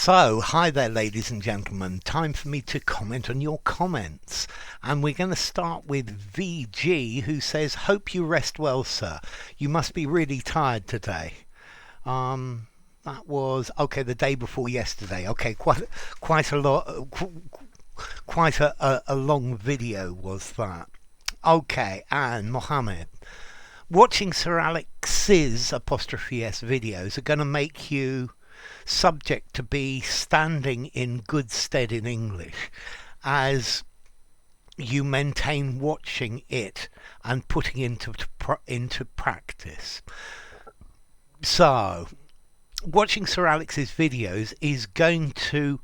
So, hi there, ladies and gentlemen. Time for me to comment on your comments. And we're going to start with VG, who says, "Hope you rest well, sir. You must be really tired today." That was, okay, the day before yesterday. Okay, quite a lot, quite a long video was that. Okay, and Mohammed. Watching Sir Alex's apostrophe S videos are going to make you subject to be standing in good stead in English as you maintain watching it and putting into practice. So, watching Sir Alex's videos is going to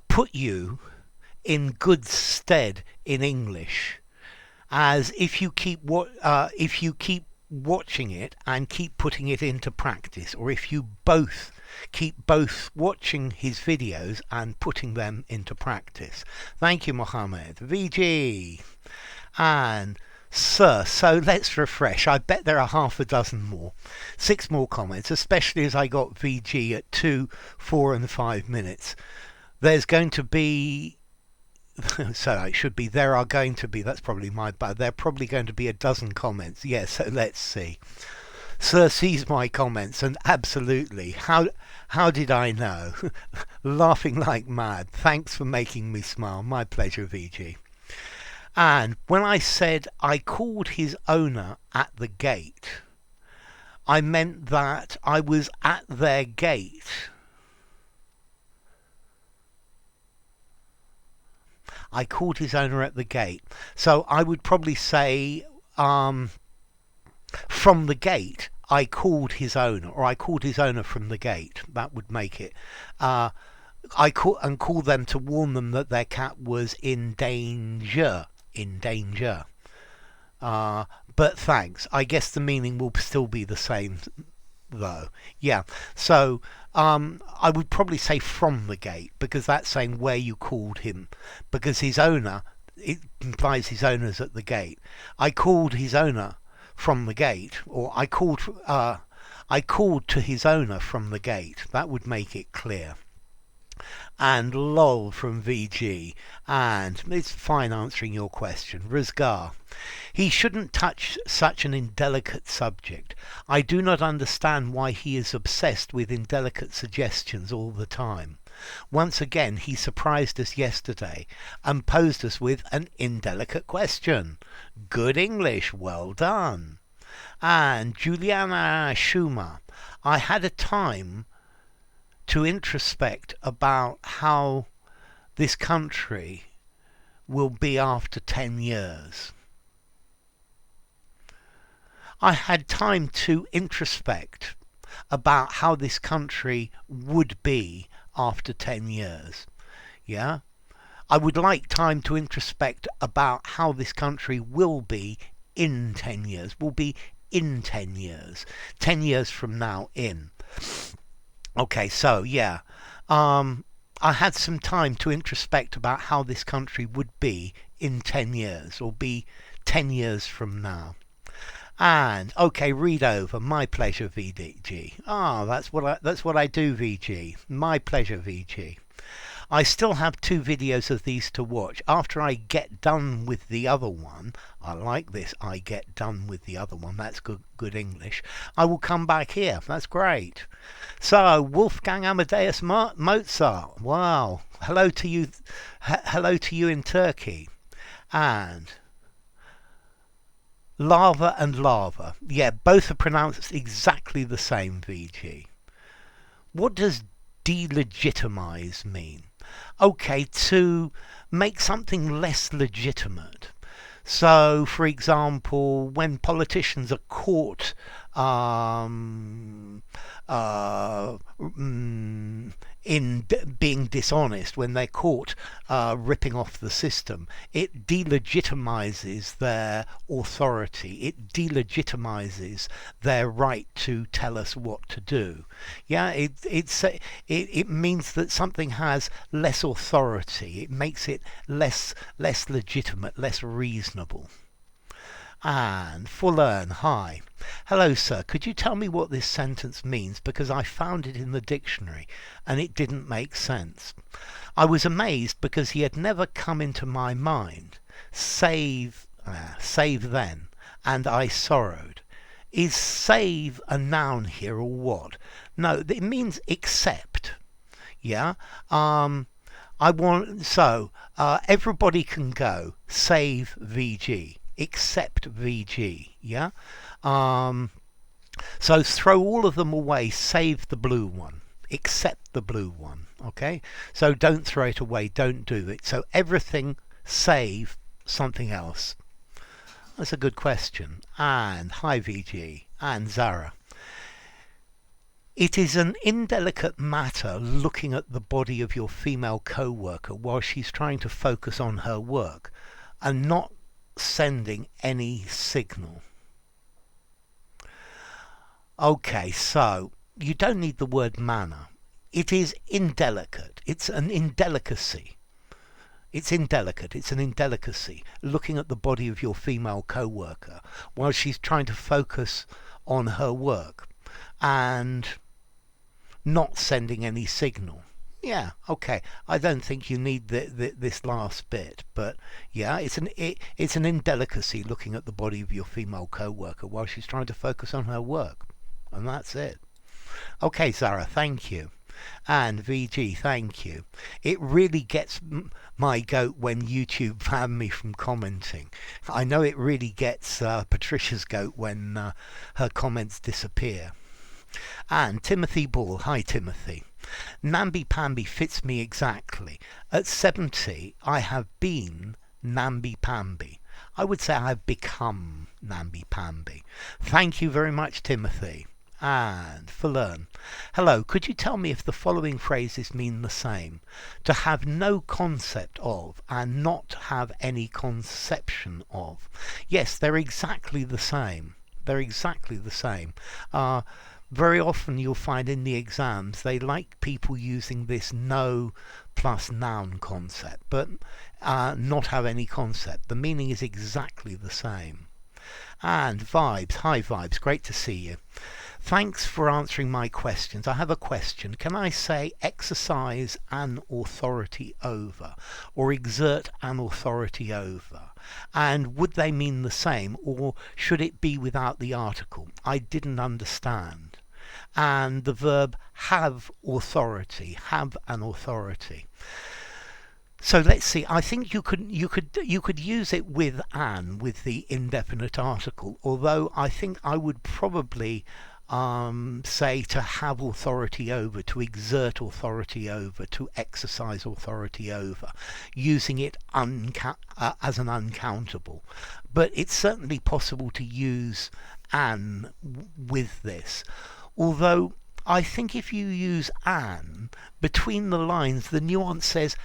put you in good stead in English, as if you keep watching it and keep putting it into practice, or if you keep both watching his videos and putting them into practice. Thank you, Mohammed. VG and Sir, so let's refresh. I bet there are half a dozen more, 6 more comments, especially as I got VG at 2, 4 and 5 minutes. There's going to be so it should be there are going to be, that's probably my bad, there are probably going to be a dozen comments. Yes, so let's see. Sir sees my comments and absolutely, how did I know? Laughing like mad. Thanks for making me smile. My pleasure, VG. And when I said I called his owner at the gate, I meant that I was at their gate. I called his owner at the gate. So I would probably say from the gate I called his owner, or I called his owner from the gate. That would make it. I called them to warn them that their cat was in danger. But thanks. I guess the meaning will still be the same though. Yeah. So I would probably say from the gate, because that's saying where you called him, because his owner, it implies his owner's at the gate. I called his owner from the gate, or I called to his owner from the gate. That would make it clear. And lol from VG, and it's fine answering your question. Rizgar, he shouldn't touch such an indelicate subject. I do not understand why he is obsessed with indelicate suggestions all the time. Once again, he surprised us yesterday and posed us with an indelicate question. Good English, well done. And Juliana Schumer, I had a time to introspect about how this country will be after 10 years. I had time to introspect about how this country would be after 10 years. Yeah? I would like time to introspect about how this country will be in 10 years. Will be in 10 years. 10 years from now in. Okay, so yeah, I had some time to introspect about how this country would be in 10 years, or be 10 years from now. And okay, read over. My pleasure, VG. That's what I do, VG. My pleasure, VG. I still have 2 videos of these to watch. After I get done with the other one, I like this, I get done with the other one, that's good English, I will come back here. That's great. So, Wolfgang Amadeus Mozart, wow, hello to you in Turkey. And lava and lava, yeah, both are pronounced exactly the same, VG. What does delegitimize mean? Okay, to make something less legitimate. So, for example, when politicians are caught in being dishonest, when they're caught ripping off the system, it delegitimizes their authority. It delegitimizes their right to tell us what to do. Yeah, it means that something has less authority. It makes it less legitimate, less reasonable. And Fullern, hi. Hello, sir. Could you tell me what this sentence means? Because I found it in the dictionary and it didn't make sense. I was amazed because he had never come into my mind. Save then, and I sorrowed. Is save a noun here or what? No, it means accept. Yeah. Everybody can go. Save VG. Accept VG. Yeah. So throw all of them away. Save the blue one. Accept the blue one. Okay. So don't throw it away. Don't do it. So everything save something else. That's a good question. And hi VG and Zara. It is an indelicate matter looking at the body of your female co-worker while she's trying to focus on her work and not sending any signal. Okay, so you don't need the word manner. It is indelicate. It's an indelicacy. It's indelicate. It's an indelicacy looking at the body of your female co-worker while she's trying to focus on her work and not sending any signal. Yeah, okay. I don't think you need this last bit, but yeah, it's an indelicacy looking at the body of your female co-worker while she's trying to focus on her work, and that's it. Okay, Zara, thank you. And VG, thank you. It really gets my goat when YouTube banned me from commenting. I know it really gets Patricia's goat when her comments disappear. And Timothy Ball, hi Timothy. Namby-pamby fits me exactly. At 70, I have been namby-pamby. I would say I have become namby-pamby. Thank you very much, Timothy. And Fullern. Hello, could you tell me if the following phrases mean the same? To have no concept of and not have any conception of. Yes, they're exactly the same. They're exactly the same. Very often you'll find in the exams they like people using this know plus noun concept, but not have any concept. The meaning is exactly the same. And Vibes, hi Vibes, great to see you. Thanks for answering my questions. I have a question. Can I say exercise an authority over or exert an authority over? And would they mean the same, or should it be without the article? I didn't understand. And the verb have authority, have an authority. So let's see. I think you could use it with an, with the indefinite article. Although I think I would probably say to have authority over, to exert authority over, to exercise authority over, using it as an uncountable. But it's certainly possible to use an with this. Although I think if you use an, between the lines the nuance says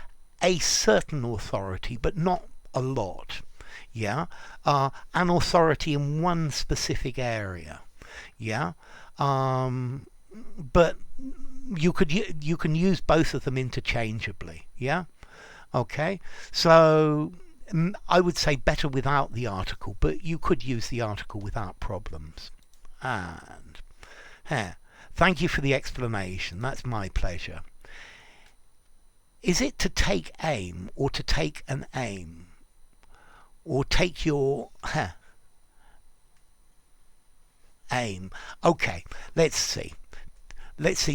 a certain authority, but not a lot. Yeah, an authority in one specific area. Yeah, but you can use both of them interchangeably. Yeah, okay. So I would say better without the article, but you could use the article without problems. And thank you for the explanation. That's my pleasure. Is it to take aim or to take an aim? Or take your aim? Okay, let's see.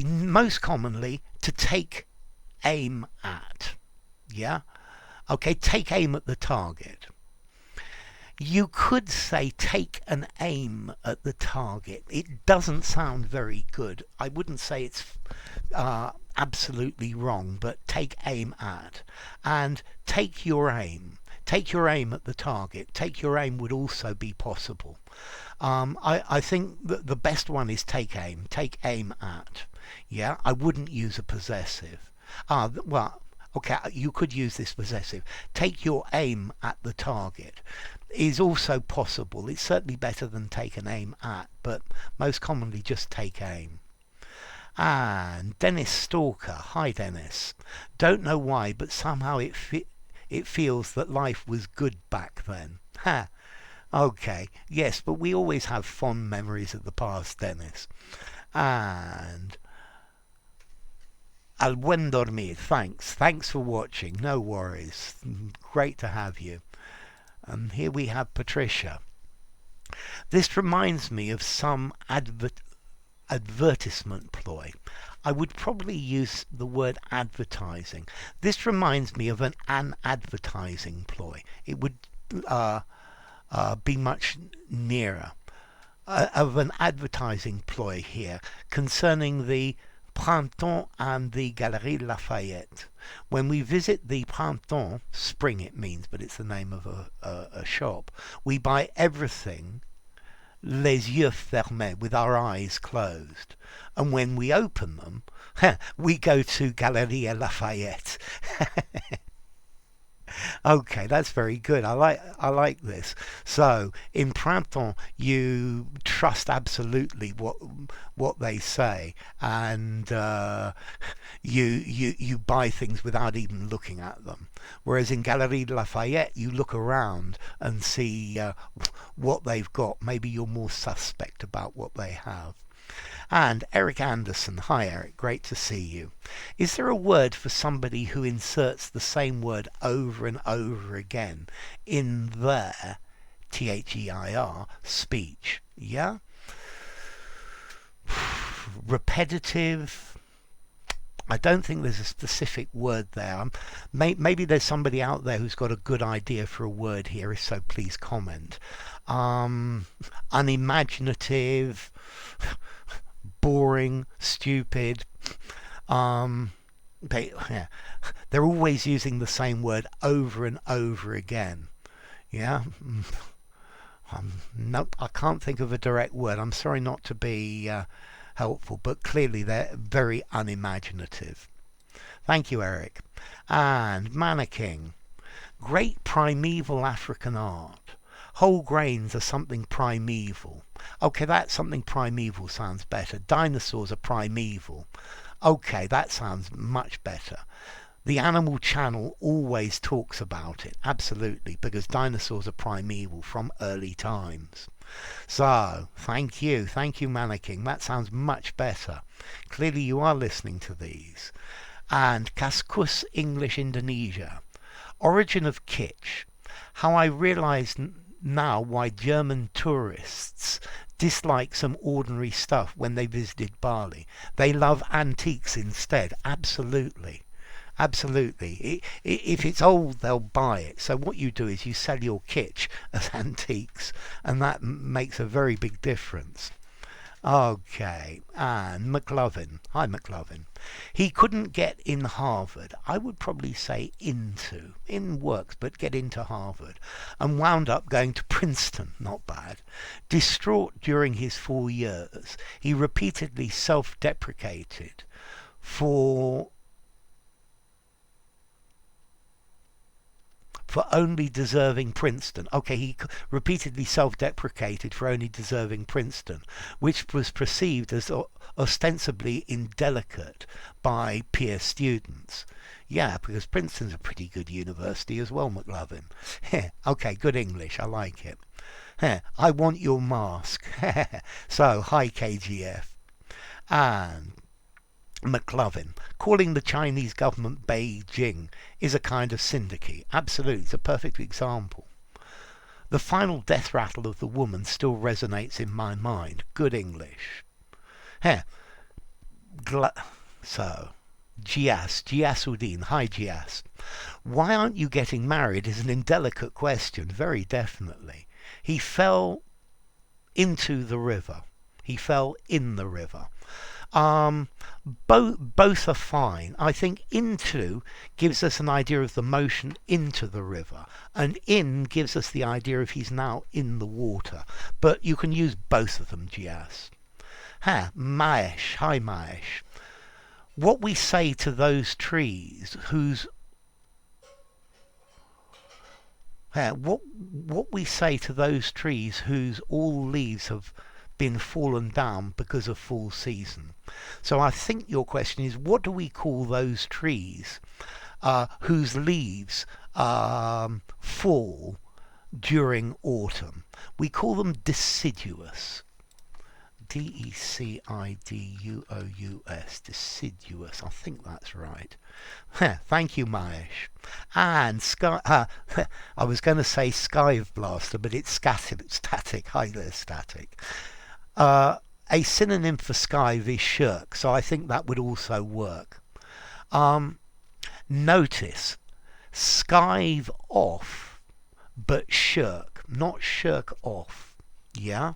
Most commonly, to take aim at. Yeah? Okay, take aim at the target. You could say take an aim at the target. It doesn't sound very good. I wouldn't say it's absolutely wrong, but take aim at. And take your aim. Take your aim at the target. Take your aim would also be possible. I think that the best one is take aim. Take aim at. Yeah, I wouldn't use a possessive. Well, okay, you could use this possessive. Take your aim at the target is also possible. It's certainly better than take an aim at, but most commonly just take aim. And Dennis Stalker, hi Dennis. Don't know why, but somehow it feels that life was good back then. Ha! Okay, yes, but we always have fond memories of the past, Dennis. And al buen dormir, thanks. Thanks for watching. No worries. Great to have you. And here we have Patricia. This reminds me of some advertisement ploy. I would probably use the word advertising. This reminds me of an advertising ploy. It would uh, be much nearer of an advertising ploy here concerning the Printemps and the Galerie Lafayette. When we visit the Printemps, spring it means, but it's the name of a shop, we buy everything les yeux fermés, with our eyes closed. And when we open them, we go to Galeria Lafayette. Okay, that's very good. I like this. So in Printemps, you trust absolutely what they say, and you buy things without even looking at them. Whereas in Galerie Lafayette, you look around and see what they've got. Maybe you're more suspect about what they have. And Eric Anderson, hi Eric, great to see you. Is there a word for somebody who inserts the same word over and over again in their, T-H-E-I-R, speech? Yeah? Repetitive. I don't think there's a specific word there. Maybe there's somebody out there who's got a good idea for a word here, if so please comment. Unimaginative, boring, stupid. Yeah, they're always using the same word over and over again. Yeah. Nope, I can't think of a direct word. I'm sorry not to be helpful, but clearly they're very unimaginative. Thank you, Eric. And Mannequin. Great primeval African art. Whole grains are something primeval. Okay, that something primeval sounds better. Dinosaurs are primeval. Okay, that sounds much better. The Animal Channel always talks about it, absolutely, because dinosaurs are primeval from early times. So, thank you, Mannequin. That sounds much better. Clearly you are listening to these. And Kaskus English Indonesia. Origin of kitsch. How I realise now why German tourists dislike some ordinary stuff when they visited Bali. They love antiques instead. Absolutely. Absolutely. If it's old, they'll buy it. So what you do is you sell your kitsch as antiques, and that makes a very big difference. Okay, and McLovin. Hi, McLovin. He couldn't get in Harvard. I would probably say into. In works, but get into Harvard. And wound up going to Princeton. Not bad. Distraught during his 4 years, he repeatedly self-deprecated for only deserving Princeton. Okay, he repeatedly self-deprecated for only deserving Princeton, which was perceived as ostensibly indelicate by peer students. Yeah, because Princeton's a pretty good university as well, McLovin. Okay, good English, I like it. I want your mask. So, hi KGF. And McLovin, calling the Chinese government Beijing is a kind of syndicate. Absolutely, it's a perfect example. The final death rattle of the woman still resonates in my mind. Good English. So, Giasuddin. Hi, Gias. Why aren't you getting married is an indelicate question, very definitely. He fell into the river. He fell in the river. Both are fine. I think into gives us an idea of the motion into the river, and in gives us the idea of he's now in the water. But you can use both of them, Gias. Maesh. Hi, Maesh. What we say to those trees whose what we say to those trees whose all leaves have been fallen down because of full season. So I think your question is, what do we call those trees whose leaves fall during autumn. We call them deciduous. Decidous, deciduous. I think that's right. Thank you, Maesh. And I was going to say Skive Blaster, but it's static. Hi there, static. A synonym for skive is shirk, so I think that would also work. Notice, skive off, but shirk, not shirk off. Yeah?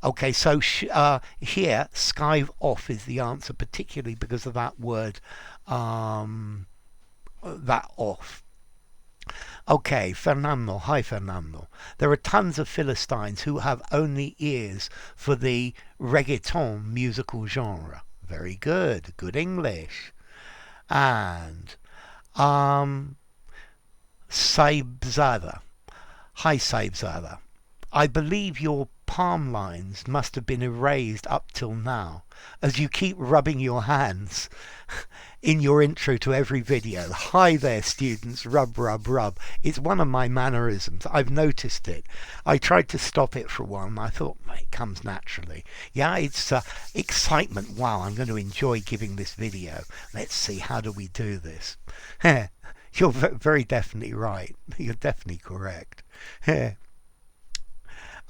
Okay, so here, skive off is the answer, particularly because of that word, that off. Okay, Fernando. Hi, Fernando. There are tons of Philistines who have only ears for the reggaeton musical genre. Very good. Good English. And, Saibzada. Hi, Saibzada. I believe your palm lines must have been erased up till now, as you keep rubbing your hands in your intro to every video. Hi there, students. Rub, rub, rub. It's one of my mannerisms. I've noticed it. I tried to stop it for a while, and I thought, it comes naturally. Yeah, it's excitement. Wow, I'm going to enjoy giving this video. Let's see, how do we do this? You're very definitely right. You're definitely correct.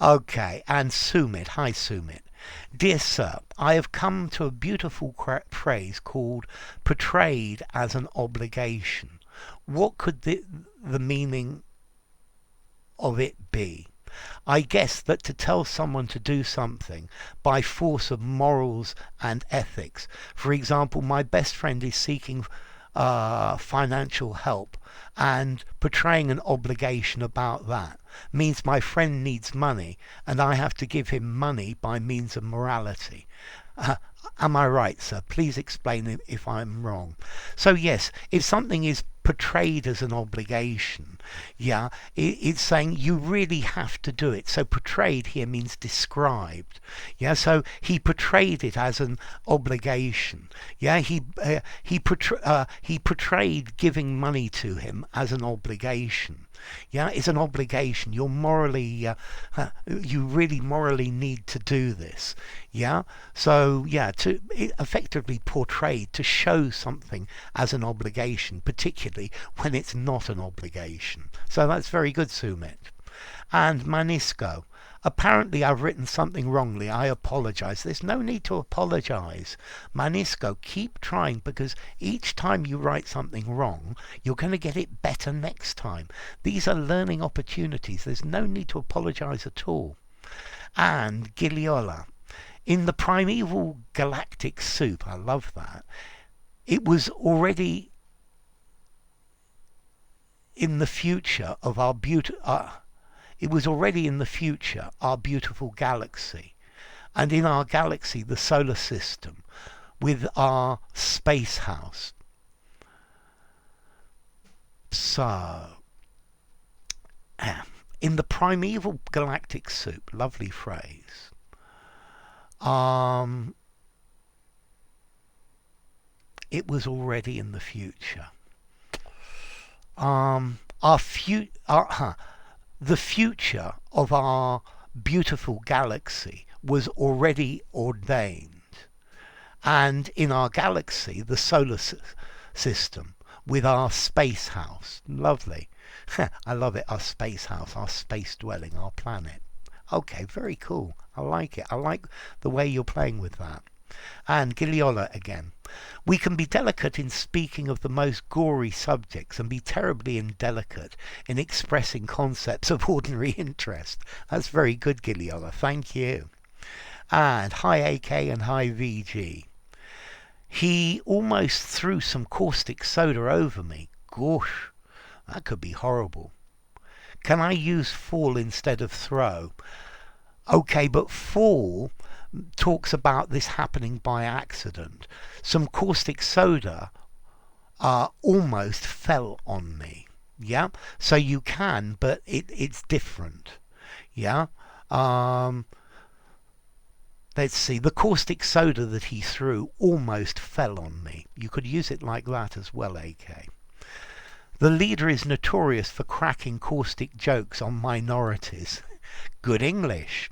Okay, and Sumit. Hi, Sumit. Dear Sir, I have come to a beautiful phrase called portrayed as an obligation. What could the meaning of it be? I guess that to tell someone to do something by force of morals and ethics. For example, my best friend is seeking financial help, and portraying an obligation about that means my friend needs money and I have to give him money by means of morality. Am I right, sir? Please explain if I'm wrong. So yes, if something is portrayed as an obligation, yeah, it's saying you really have to do it. So portrayed here means described. Yeah, so he portrayed it as an obligation. Yeah, he portrayed giving money to him as an obligation. Yeah, it's an obligation. You're morally, you really morally need to do this. Yeah, so yeah, to effectively portrayed, to show something as an obligation, particularly when it's not an obligation. So that's very good, Sumit. And Manisco. Apparently I've written something wrongly. I apologize. There's no need to apologize. Manisco, keep trying, because each time you write something wrong, you're going to get it better next time. These are learning opportunities. There's no need to apologize at all. And Giliola. In the primeval galactic soup, I love that, it was already in the future of our it was already in the future, our beautiful galaxy. And in our galaxy, the solar system, with our space house. So, in the primeval galactic soup, lovely phrase. It was already in the future. The future of our beautiful galaxy was already ordained. And in our galaxy, the solar system, with our space house. Lovely. I love it. Our space house, our space dwelling, our planet. Okay, very cool. I like it. I like the way you're playing with that. And Giliola again. We can be delicate in speaking of the most gory subjects and be terribly indelicate in expressing concepts of ordinary interest. That's very good, Giliola. Thank you. And hi AK and hi VG. He almost threw some caustic soda over me. Gosh, that could be horrible. Can I use fall instead of throw? Okay, but fall talks about this happening by accident. Some caustic soda almost fell on me. Yeah, so you can, but it's different. Yeah. Let's see. The caustic soda that he threw almost fell on me. You could use it like that as well, AK. The leader is notorious for cracking caustic jokes on minorities. Good English.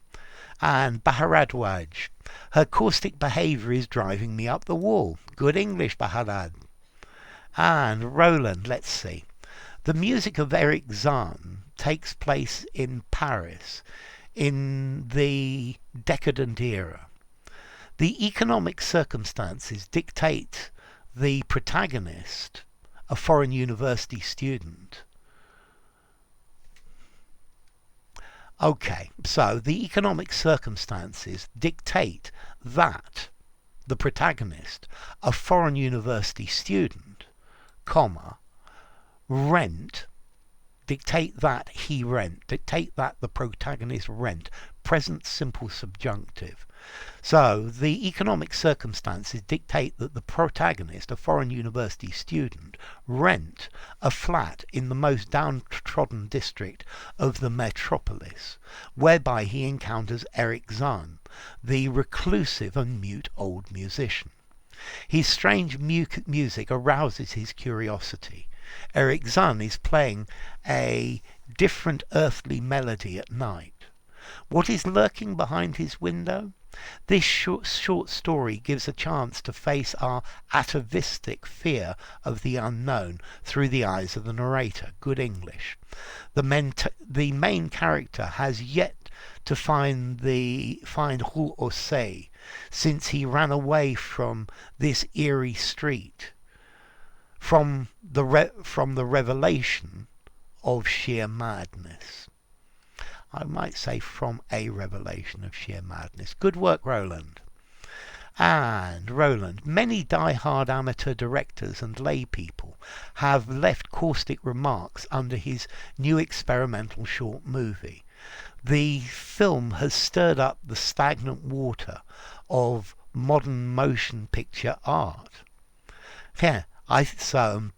And Baharadwaj. Her caustic behaviour is driving me up the wall. Good English, Baharad. And Roland, let's see. The music of Eric Zahn takes place in Paris in the decadent era. The economic circumstances dictate the protagonist, a foreign university student. Okay, so the economic circumstances dictate that the protagonist, a foreign university student, comma, dictate that the protagonist rent, present simple subjunctive. So the economic circumstances dictate that the protagonist, a foreign university student, rent a flat in the most downtrodden district of the metropolis, whereby he encounters Eric Zahn, the reclusive and mute old musician. His strange music arouses his curiosity. Eric Zahn is playing a different earthly melody at night. What is lurking behind his window? This short story gives a chance to face our atavistic fear of the unknown through the eyes of the narrator. Good English. The main character has yet to find Rue Ossé, since he ran away from this eerie street, from the revelation of sheer madness. I might say from a revelation of sheer madness. Good work, Roland. And Roland, many die-hard amateur directors and lay people have left caustic remarks under his new experimental short movie. The film has stirred up the stagnant water of modern motion picture art. Yeah.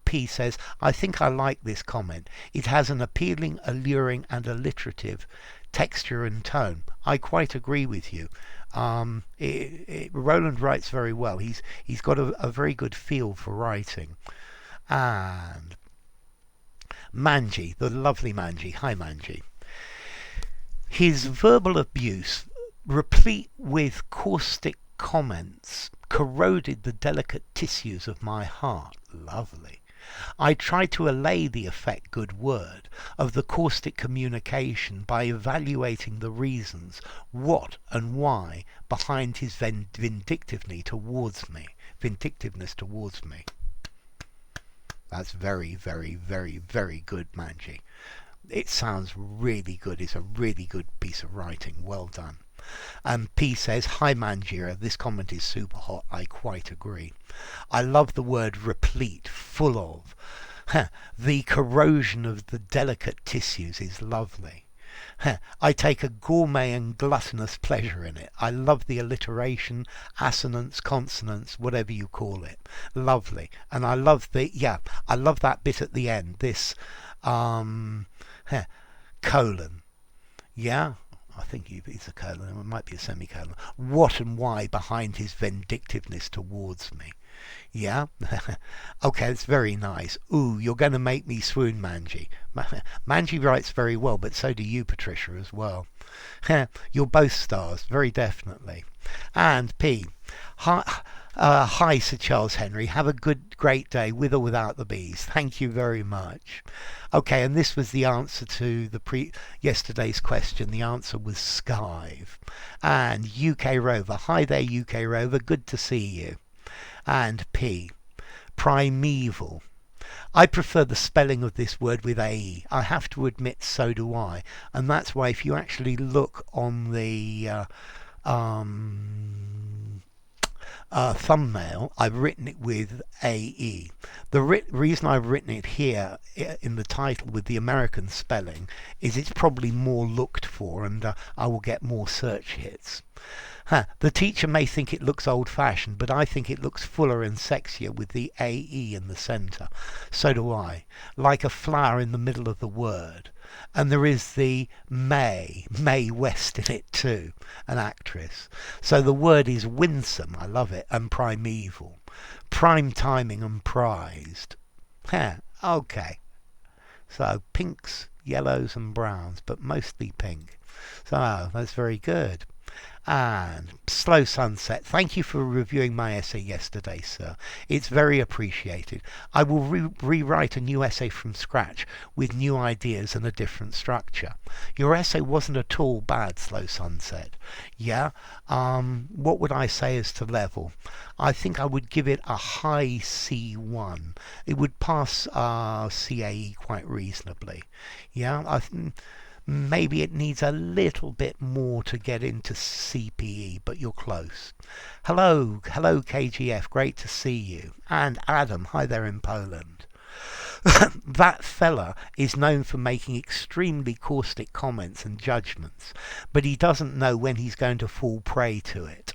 P says, I think I like this comment. It has an appealing, alluring and alliterative texture and tone. I quite agree with you. Roland writes very well. He's got a very good feel for writing. And Manji, the lovely Manji. Hi, Manji. His verbal abuse, replete with caustic comments, corroded the delicate tissues of my heart. Lovely. I tried to allay the effect, good word, of the caustic communication by evaluating the reasons, what and why, behind his vindictiveness towards me. That's very, very, very, very good, Manji. It sounds really good. It's a really good piece of writing. Well done. And P says, hi Manjira, this comment is super hot. I quite agree. I love the word replete, full of. The corrosion of the delicate tissues is lovely. I take a gourmet and gluttonous pleasure in it. I love the alliteration, assonance, consonants, whatever you call it. Lovely. And I love I love that bit at the end, this colon. Yeah? I think it's a colon, it might be a semicolon. What and why behind his vindictiveness towards me. Yeah? Okay, it's very nice. Ooh, you're going to make me swoon, Manji. Manji writes very well, but so do you, Patricia, as well. You're both stars, very definitely. And P. Hi, Sir Charles Henry. Have a great day, with or without the bees. Thank you very much. Okay, and this was the answer to yesterday's question. The answer was Skive. And UK Rover. Hi there, UK Rover. Good to see you. And P. Primeval. I prefer the spelling of this word with AE. I have to admit, so do I. And that's why if you actually look on the thumbnail, I've written it with AE. The reason I've written it here in the title with the American spelling is it's probably more looked for, and I will get more search hits. The teacher may think it looks old-fashioned, but I think it looks fuller and sexier with the AE in the centre. So do I. Like a flower in the middle of the word. And there is the Mae West in it too, an actress. So the word is winsome, I love it, and primeval. Prime timing and prized. Okay. So pinks, yellows and browns, but mostly pink. So that's very good. And Slow Sunset, thank you for reviewing my essay yesterday, sir. It's very appreciated. I will rewrite a new essay from scratch with new ideas and a different structure. Your essay wasn't at all bad, Slow Sunset. Yeah, what would I say as to level? I think I would give it a high C1. It would pass CAE quite reasonably. Yeah, maybe it needs a little bit more to get into CPE, but you're close. Hello KGF, great to see you. And Adam, hi there in Poland. That fella is known for making extremely caustic comments and judgments, but he doesn't know when he's going to fall prey to it.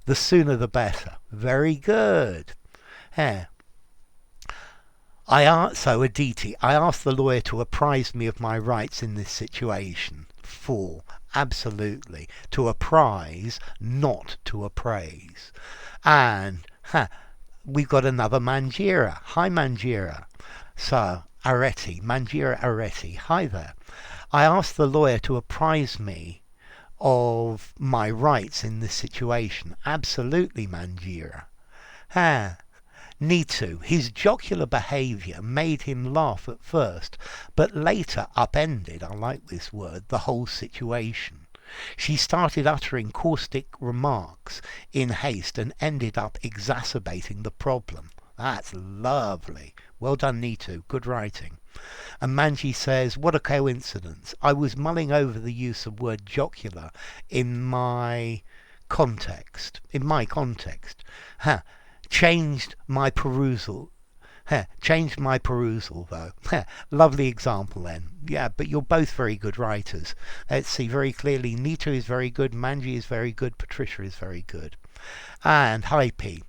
The sooner the better. Very good. Yeah. Aditi, I asked the lawyer to apprise me of my rights in this situation. 4. Absolutely. To apprise, not to appraise. And we've got another Manjira. Hi, Manjira. So, Manjira Areti. Hi there. I asked the lawyer to apprise me of my rights in this situation. Absolutely, Manjira. Nitu, his jocular behaviour made him laugh at first, but later upended, I like this word, the whole situation. She started uttering caustic remarks in haste and ended up exacerbating the problem. That's lovely. Well done, Nitu. Good writing. And Manji says, what a coincidence. I was mulling over the use of word jocular in my context. Changed my perusal though. Lovely example then. Yeah, but you're both very good writers. Let's see very clearly. Nita is very good, Manji is very good, Patricia is very good. And hi P.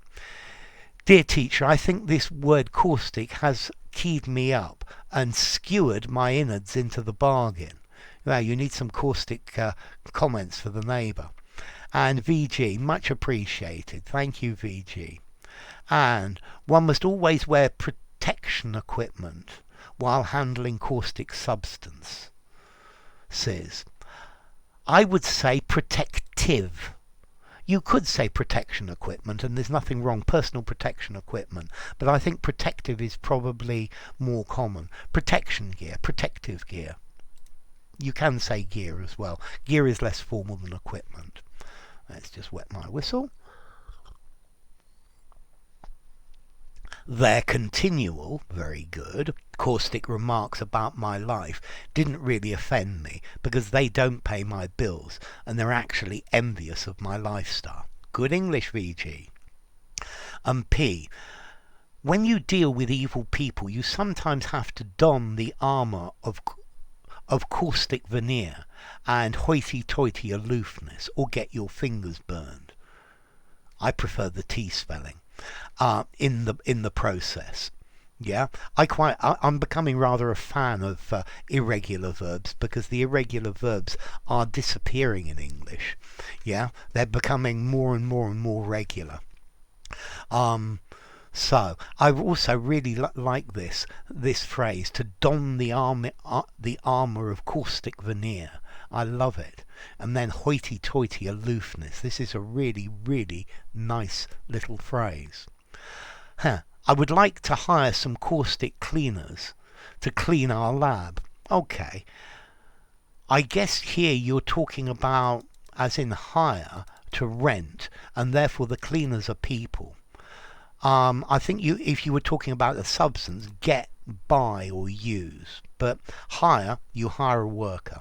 Dear teacher, I think this word caustic has keyed me up and skewered my innards into the bargain. Well, you need some caustic comments for the neighbour. And VG, much appreciated. Thank you, VG. And one must always wear protection equipment while handling caustic substances. I would say protective. You could say protection equipment, and there's nothing wrong, personal protection equipment, but I think protective is probably more common. Protection gear, protective gear. You can say gear as well. Gear is less formal than equipment. Let's just wet my whistle. Their continual, very good, caustic remarks about my life didn't really offend me because they don't pay my bills and they're actually envious of my lifestyle. Good English, VG. And P. When you deal with evil people, you sometimes have to don the armour of caustic veneer and hoity-toity aloofness or get your fingers burned. I prefer the T spelling. In the process. Yeah, I'm becoming rather a fan of irregular verbs because the irregular verbs are disappearing in English. Yeah, they're becoming more and more regular. So I also really like this phrase, to don the armour of caustic veneer. I love it. And then hoity-toity aloofness. This is a really, really nice little phrase. I would like to hire some caustic cleaners to clean our lab. Okay. I guess here you're talking about as in hire to rent, and therefore the cleaners are people. I think if you were talking about a substance, get, buy or use. But hire, you hire a worker.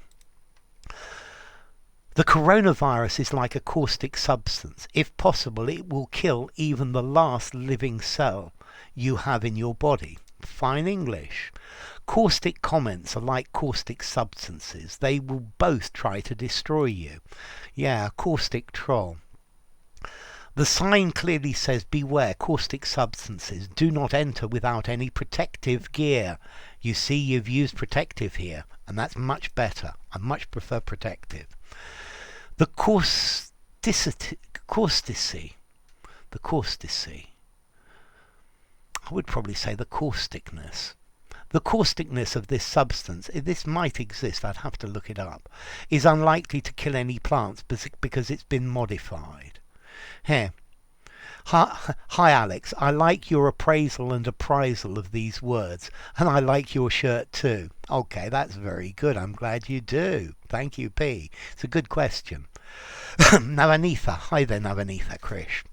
The coronavirus is like a caustic substance. If possible, it will kill even the last living cell you have in your body. Fine English. Caustic comments are like caustic substances. They will both try to destroy you. Yeah, caustic troll. The sign clearly says, beware, caustic substances do not enter without any protective gear. You see, you've used protective here, and that's much better. I much prefer protective. The causticity, I would probably say the causticness. The causticness of this substance, this might exist, I'd have to look it up, is unlikely to kill any plants because it's been modified. Here. Hi Alex, I like your appraisal and appraisal of these words, and I like your shirt too. Okay, that's very good. I'm glad you do. Thank you, P. It's a good question. Navanitha. Hi there, Navanitha, Krish.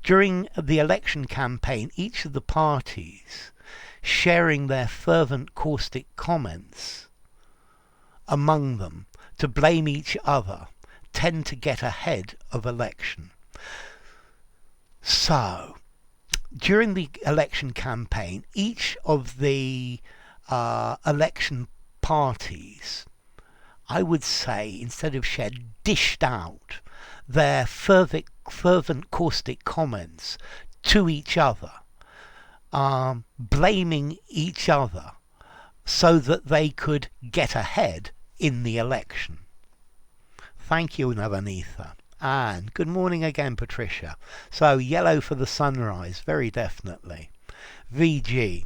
During the election campaign, each of the parties sharing their fervent caustic comments among them to blame each other tend to get ahead of election. So, during the election campaign, each of the election parties, I would say, instead of shared, dished out their fervent caustic comments to each other, blaming each other so that they could get ahead in the election. Thank you, Navanitha. And good morning again, Patricia. So, yellow for the sunrise, very definitely. VG.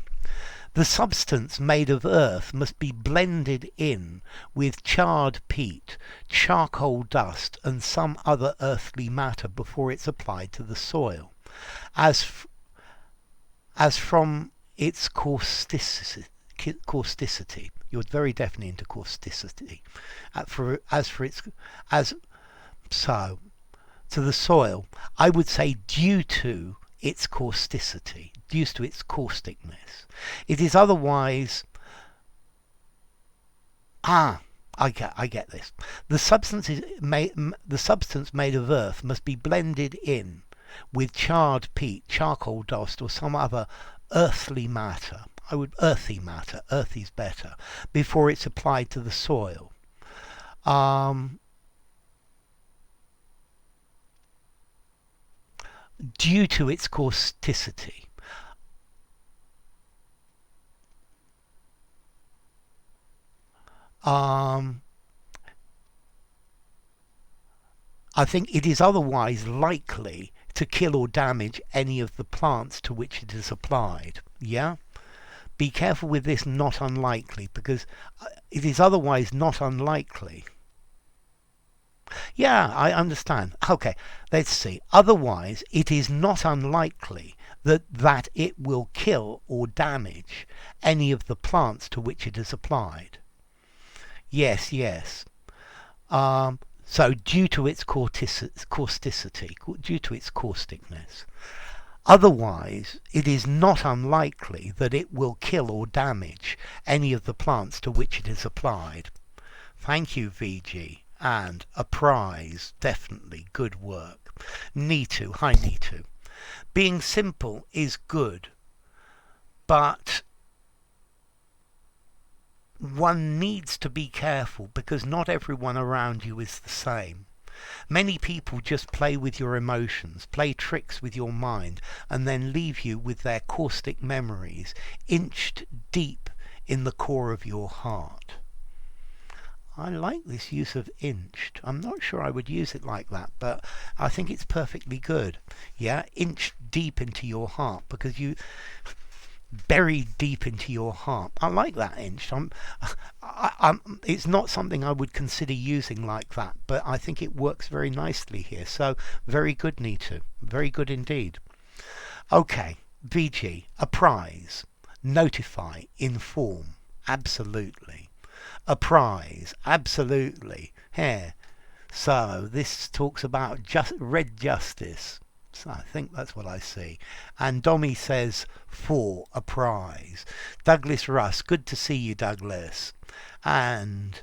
The substance made of earth must be blended in with charred peat, charcoal dust, and some other earthly matter before it's applied to the soil, as from its causticity. You're very definitely into causticity. So, to the soil, I would say due to its causticity, due to its causticness. It is otherwise... I get this. The substance made of earth must be blended in with charred peat, charcoal dust, or some other earthly matter. Earthy matter, earthy's better, before it's applied to the soil. Due to its causticity. I think it is otherwise likely to kill or damage any of the plants to which it is applied. Yeah? Be careful with this not unlikely, because it is otherwise not unlikely. Yeah, I understand. Okay, let's see. Otherwise, it is not unlikely that it will kill or damage any of the plants to which it is applied. Yes. So due to its causticity, due to its causticness. Otherwise, it is not unlikely that it will kill or damage any of the plants to which it is applied. Thank you, VG. And a prize, definitely, good work. Neetu, hi Neetu. Being simple is good, but one needs to be careful because not everyone around you is the same. Many people just play with your emotions, play tricks with your mind, and then leave you with their caustic memories inched deep in the core of your heart. I like this use of inched. I'm not sure I would use it like that, but I think it's perfectly good. Yeah, inched deep into your heart, because you buried deep into your heart. I like that, inched. It's not something I would consider using like that, but I think it works very nicely here. So very good, Neetu. Very good indeed. Okay, VG, apprise, notify, inform. Absolutely. Apprise, absolutely. Here. So this talks about red justice. So I think that's what I see. And Dommy says for apprise. Douglas Russ, good to see you, Douglas. And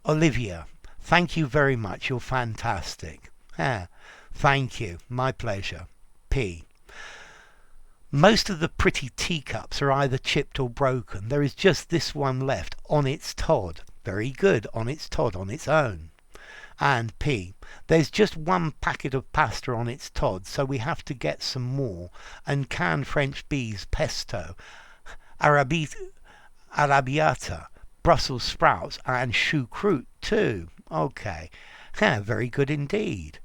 Olivia, thank you very much. You're fantastic. Thank you. My pleasure. P. Most of the pretty teacups are either chipped or broken. There is just this one left on its Todd. Very good, on its Todd, on its own. And P. There's just one packet of pasta on its Todd, so we have to get some more. And canned French bees, pesto, arrabbiata, Brussels sprouts, and choucroute too. Okay. Very good indeed.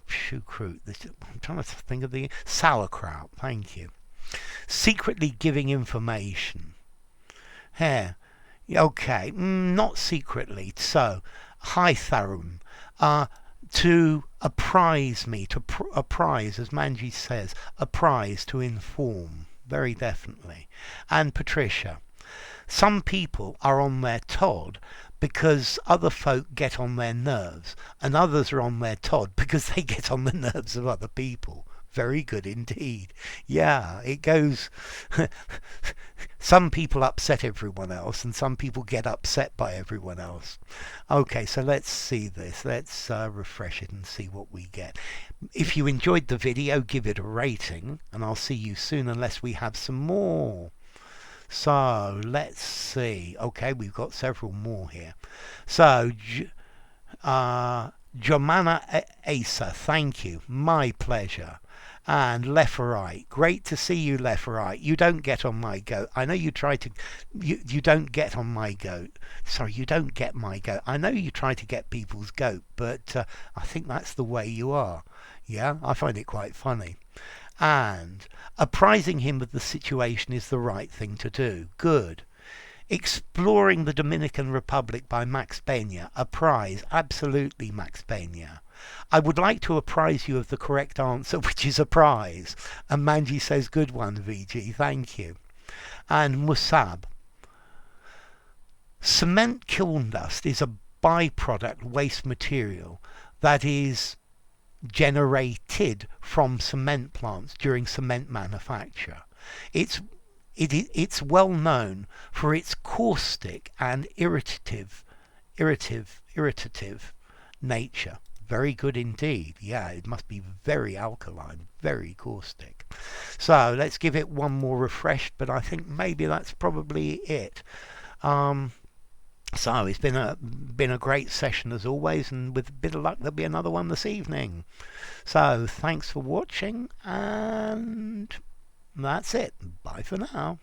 Choucroute. I'm trying to think of the sauerkraut. Thank you. Secretly giving information. Here. Okay, not secretly. So, hi Tharum. To apprise me, to apprise, as Manji says, apprise, to inform. Very definitely. And Patricia. Some people are on their Todd because other folk get on their nerves, and others are on their Todd because they get on the nerves of other people. Very good indeed. Yeah, it goes. Some people upset everyone else, and some people get upset by everyone else. Okay, so let's see this. Let's refresh it and see what we get. If you enjoyed the video, give it a rating, and I'll see you soon unless we have some more. So let's see. Okay, we've got several more here. So, Jomana Asa, thank you. My pleasure. And Leferite, great to see you, Leferite. You don't get on my goat. I know you try to. You don't get on my goat. Sorry, you don't get my goat. I know you try to get people's goat, but I think that's the way you are. Yeah, I find it quite funny. And apprising him of the situation is the right thing to do. Good. Exploring the Dominican Republic by Max Pena. Apprise. Absolutely, Max Pena. I would like to apprise you of the correct answer, which is apprise. And Manji says, good one, VG. Thank you. And Musab. Cement kiln dust is a byproduct waste material that is generated from cement plants during cement manufacture. It's well known for its caustic and irritative nature. Very good indeed. Yeah, it must be very alkaline, very caustic. So let's give it one more refresh, but I think maybe that's probably it. So it's been a great session as always, and with a bit of luck there'll be another one this evening. So thanks for watching, and that's it. Bye for now.